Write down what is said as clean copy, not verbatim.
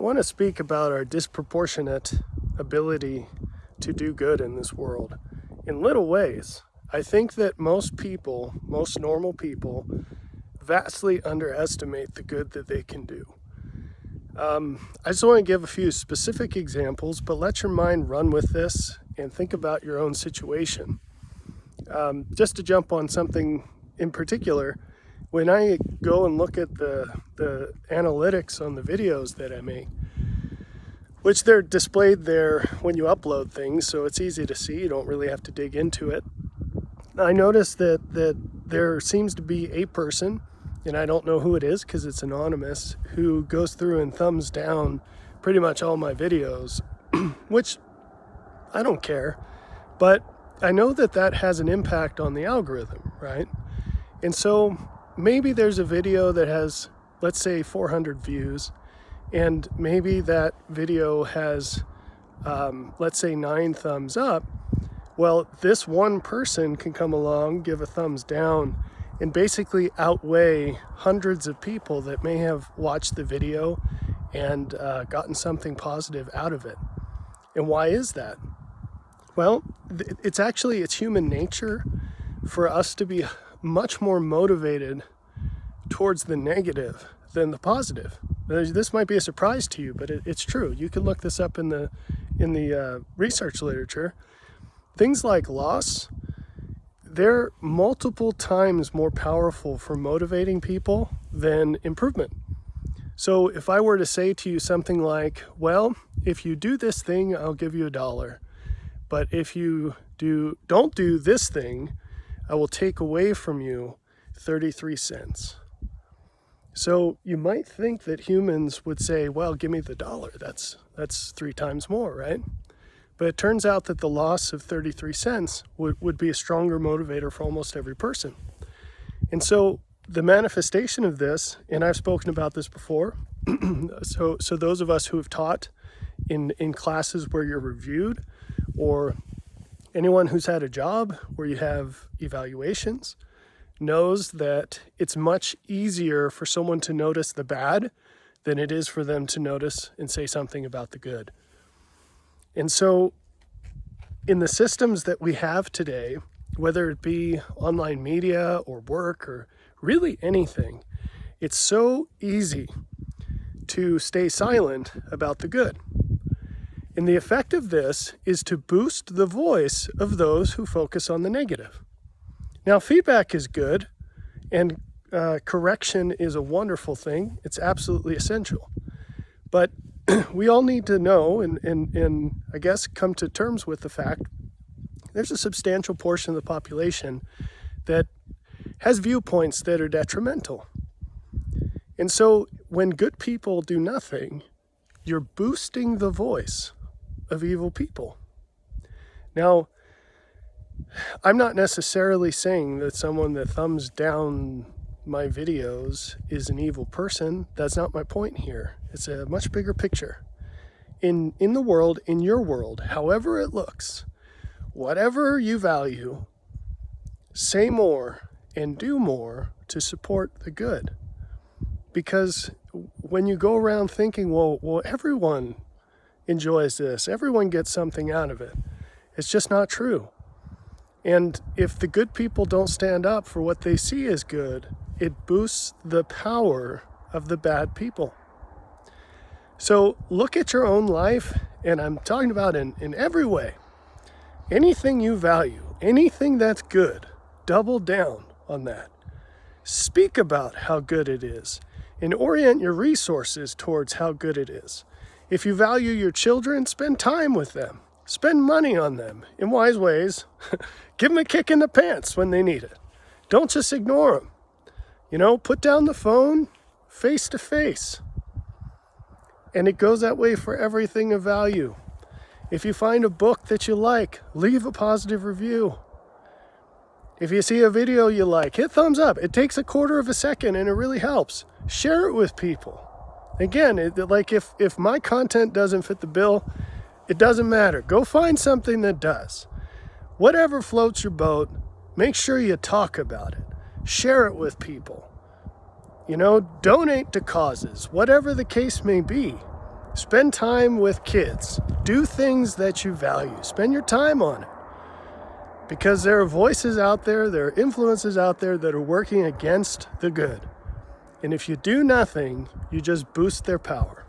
I want to speak about our disproportionate ability to do good in this world in little ways. I think that most people, most normal people, vastly underestimate the good that they can do. I just want to give a few specific examples, but let your mind run with this and think about your own situation. Just to jump on something in particular, when I go and look at the analytics on the videos that I make, which they're displayed there when you upload things, so it's easy to see, you don't really have to dig into it. I noticed that there seems to be a person, and I don't know who it is because it's anonymous, who goes through and thumbs down pretty much all my videos, which I don't care, but I know that that has an impact on the algorithm, right? And so maybe there's a video that has, let's say, 400 views, and maybe that video has, let's say, 9 thumbs up. Well, this one person can come along, give a thumbs down, and basically outweigh hundreds of people that may have watched the video and gotten something positive out of it. And why is that? Well, it's human nature for us to be much more motivated towards the negative than the positive. This might be a surprise to you, but it's true. You can look this up in the research literature. Things like loss, they're multiple times more powerful for motivating people than improvement. So if I were to say to you something like, well, if you do this thing, I'll give you $1. But if you don't do this thing, I will take away from you 33 cents. So you might think that humans would say, well, give me the $1. That's 3 times more, right? But it turns out that the loss of 33 cents would be a stronger motivator for almost every person. And so the manifestation of this, and I've spoken about this before, so those of us who have taught in classes where you're reviewed, or anyone who's had a job where you have evaluations, knows that it's much easier for someone to notice the bad than it is for them to notice and say something about the good. And so in the systems that we have today, whether it be online media or work or really anything, it's so easy to stay silent about the good. And the effect of this is to boost the voice of those who focus on the negative. Now, feedback is good, and correction is a wonderful thing. It's absolutely essential. But we all need to know and I guess come to terms with the fact there's a substantial portion of the population that has viewpoints that are detrimental. And so when good people do nothing, you're boosting the voice of evil people. Now, I'm not necessarily saying that someone that thumbs down my videos is an evil person. That's not my point here. It's a much bigger picture. In the world, in your world, however it looks, whatever you value, say more and do more to support the good. Because when you go around thinking, well, everyone enjoys this, everyone gets something out of it, it's just not true. And if the good people don't stand up for what they see as good, it boosts the power of the bad people. So look at your own life, and I'm talking about in every way. Anything you value, anything that's good, double down on that. Speak about how good it is and orient your resources towards how good it is. If you value your children, spend time with them. Spend money on them in wise ways. Give them a kick in the pants when they need it. Don't just ignore them. Put down the phone face to face. And it goes that way for everything of value. If you find a book that you like, leave a positive review. If you see a video you like, hit thumbs up. It takes a quarter of a second and it really helps. Share it with people. Again, if my content doesn't fit the bill, it doesn't matter. Go find something that does. Whatever floats your boat, make sure you talk about it. Share it with people. Donate to causes, whatever the case may be. Spend time with kids. Do things that you value. Spend your time on it. Because there are voices out there, there are influences out there that are working against the good. And if you do nothing, you just boost their power.